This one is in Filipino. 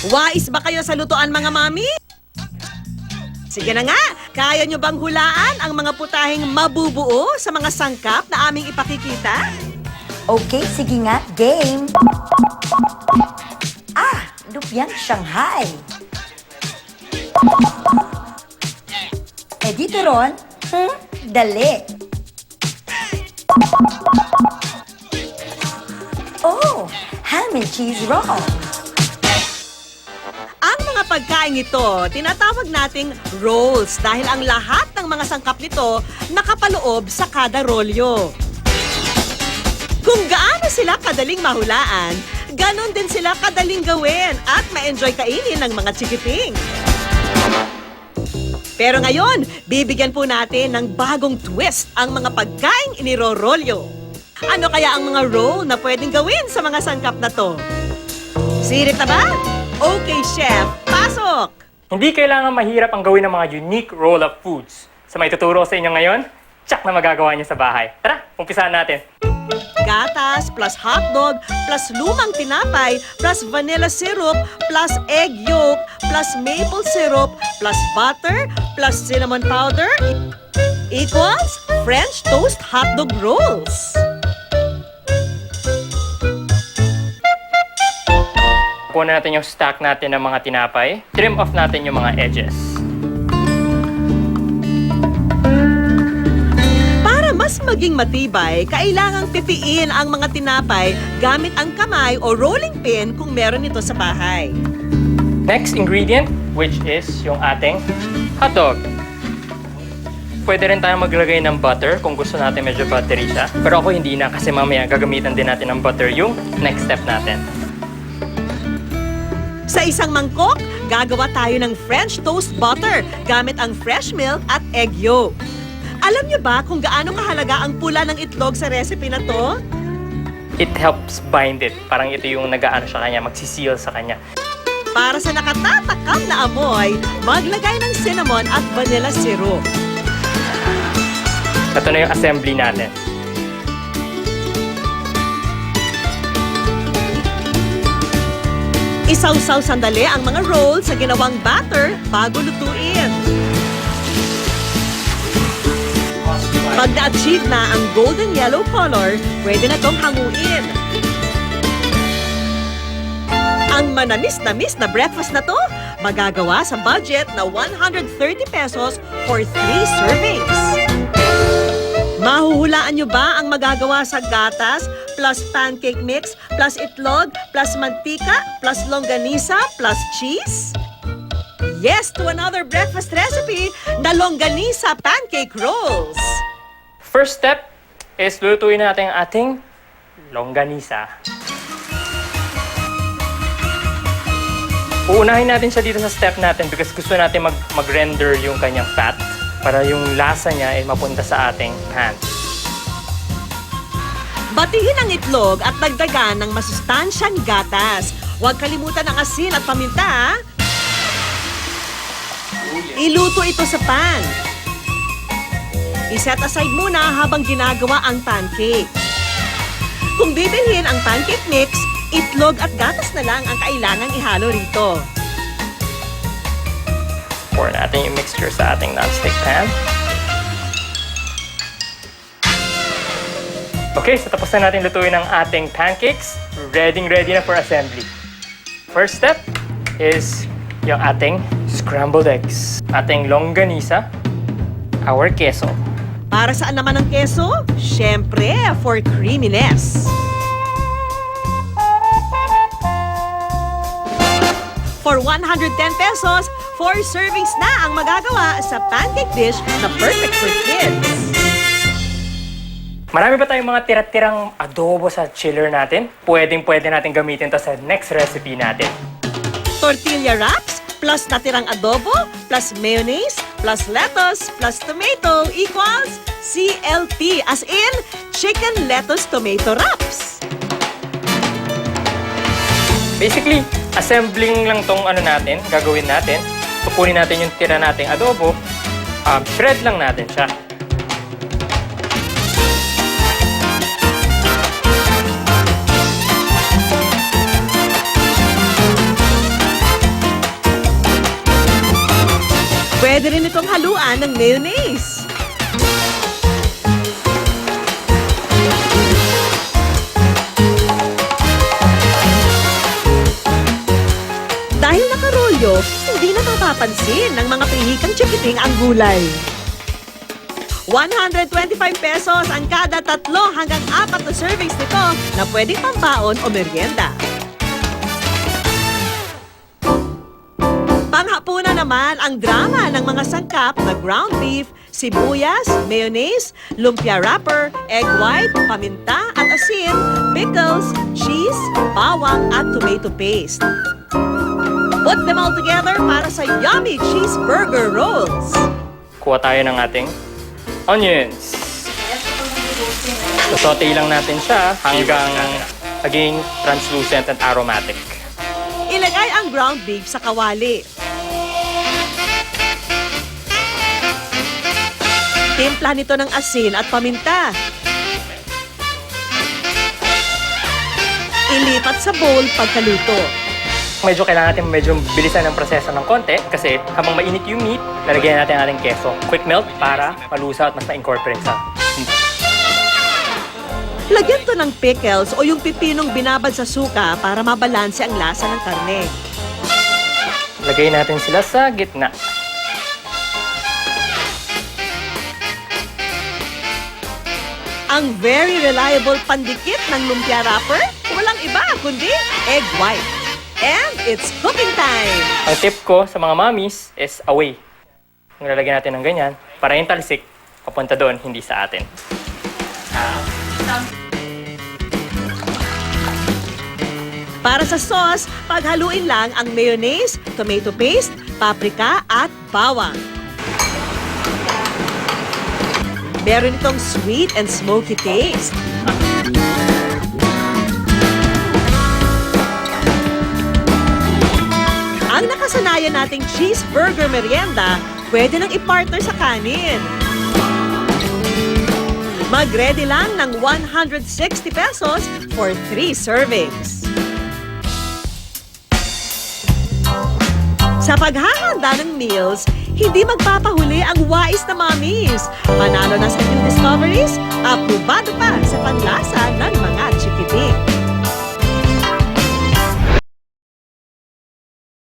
Wais ba kayo sa lutuan, mga mami? Sige na nga, kaya nyo bang hulaan ang mga putaheng mabubuo sa mga sangkap na aming ipakikita? Okay, sige nga, game. Lumpiang Shanghai. Eh dito ron, dali. Oh, ham and cheese roll. Ang mga pagkain ito, tinatawag nating rolls dahil ang lahat ng mga sangkap nito nakapaloob sa kada rolyo. Kung gaano sila kadaling mahulaan, ganon din sila kadaling gawin at ma-enjoy kainin ng mga chikiting. Pero ngayon, bibigyan po natin ng bagong twist ang mga pagkaing inirorolyo. Ano kaya ang mga roll na pwedeng gawin sa mga sangkap na to? Sirit na ba? Okay, chef, pasok! Hindi kailangan mahirap ang gawin ng mga unique roll of foods. Sa may tuturo sa inyo ngayon, tsak na magagawa niyo sa bahay. Tara, umpisahan natin. Gatas plus hotdog plus lumang tinapay plus vanilla syrup plus egg yolk plus maple syrup plus butter plus cinnamon powder equals French toast hotdog rolls. Kunin natin yung stack natin ng mga tinapay. Trim off natin yung mga edges. Para mas maging matibay, kailangang pipiin ang mga tinapay gamit ang kamay o rolling pin kung meron ito sa bahay. Next ingredient, which is yung ating hotdog. Pwede rin tayo maglagay ng butter kung gusto natin medyo buttery siya. Pero ako hindi na kasi mamaya gagamitan din natin ng butter yung next step natin. Sa isang mangkok, gagawa tayo ng French toast butter gamit ang fresh milk at egg yolk. Alam niyo ba kung gaano kahalaga ang pula ng itlog sa recipe na to? It helps bind it. Parang ito yung nag-aano sa kanya, magsiseal sa kanya. Para sa nakatatakam na amoy, maglagay ng cinnamon at vanilla syrup. Ito na yung assembly natin. Isawsaw sandali ang mga rolls sa ginawang batter bago lutuin. Pag na-achieve na ang golden yellow color, pwede na itong hanguin. Ang manamis-namis na breakfast na to, magagawa sa budget na 130 pesos for 3 servings. Mahuhulaan nyo ba ang magagawa sa gatas plus pancake mix plus itlog plus mantika plus longganisa plus cheese? Yes to another breakfast recipe na longganisa pancake rolls! First step is lutuin natin ang ating longganisa. Uunahin natin siya dito sa step natin because gusto natin mag-render yung kanyang fat para yung lasa niya ay mapunta sa ating pan. Batihin ang itlog at dagdagan ng masustansyang gatas. Huwag kalimutan ang asin at paminta, ha? Iluto ito sa pan. I-set aside muna habang ginagawa ang pancake. Kung bibilhin ang pancake mix, itlog at gatas na lang ang kailangang ihalo rito. Pour natin yung mixture sa ating non-stick pan. Okay, so tapos na natin lutuin ang ating pancakes. Ready na for assembly. First step is yung ating scrambled eggs. Ating longganisa, our queso. Para saan naman ang keso? Siyempre, for creaminess. For 110 pesos, 4 servings na ang magagawa sa pancake dish na perfect for kids. Marami pa tayong mga tira-tirang adobo sa chiller natin. Pwede natin gamitin to sa next recipe natin. Tortilla wraps plus natirang adobo plus mayonnaise plus lettuce plus tomato equals CLT, as in chicken lettuce tomato wraps. Basically, assembling lang tong gagawin natin. Kukunin natin yung tira nating adobo, shred lang natin siya. Pwede rin itong haluan ng mayonnaise. Dahil nakarolyo, hindi na mapapansin ng mga pihikang chikiting ang gulay. 125 pesos ang kada 3 hanggang 4 na servings nito na pwedeng pambaon o merienda. Panghapunan naman ang drama ng mga sangkap na ground beef, sibuyas, mayonnaise, lumpia wrapper, egg white, paminta at asin, pickles, cheese, bawang at tomato paste. Put them all together para sa yummy cheeseburger rolls. Kuha tayo ng ating onions. Saute lang natin siya hanggang maging translucent and aromatic. Ilagay ang ground beef sa kawali. Timpla nito ng asin at paminta. Ilipat sa bowl pagkaluto. Medyo kailangan natin medyo bilisan ng proseso ng konti kasi habang mainit yung meat, lalagyan natin ang ating keso. Quick melt para malusa at mas ma-incorporate sa Lagyan to ng pickles o yung pipinong binabad sa suka para mabalanse ang lasa ng karne. Lagay natin sila sa gitna. Ang very reliable pandikit ng lumpia wrapper, walang iba kundi egg white. And it's cooking time! Ang tip ko sa mga mommies is away. Nilalagyan natin ng ganyan para yung talsik papunta doon, hindi sa atin. Para sa sauce, paghaluin lang ang mayonnaise, tomato paste, paprika at bawang. Meron itong sweet and smoky taste. Ang nakasanayan nating cheeseburger merienda, pwede nang i-partner sa kanin. Mag-ready lang ng 160 pesos for 3 servings. Sa paghahanda ng meals, hindi magpapahuli ang wais na mommies. Panalo na sa new discoveries, aprobado pa sa panlasa ng mga chikiting.